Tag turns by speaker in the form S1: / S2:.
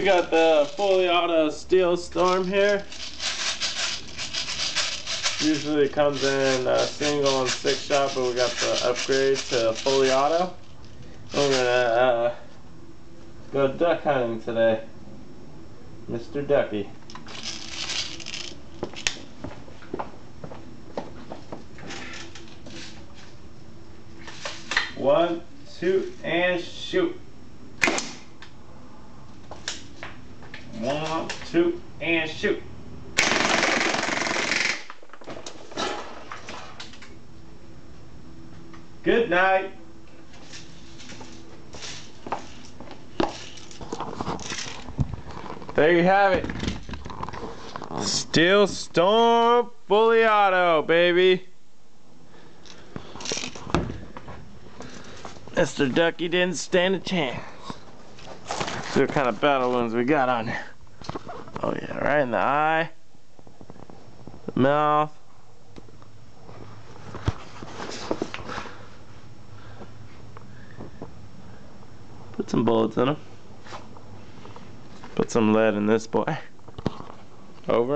S1: We got the fully auto Steel Storm here. Usually it comes in single and 6-shot, but we got the upgrade to fully auto. We're gonna go duck hunting today. Mr. Ducky. One, two, and shoot. 1, 2, and shoot. Good night. There you have it. Steel Storm fully auto, baby. Mr. Ducky didn't stand a chance. See what kind of battle wounds we got on there. Oh yeah, right in the eye, the mouth. Put some bullets in him. Put some lead in this boy. Over.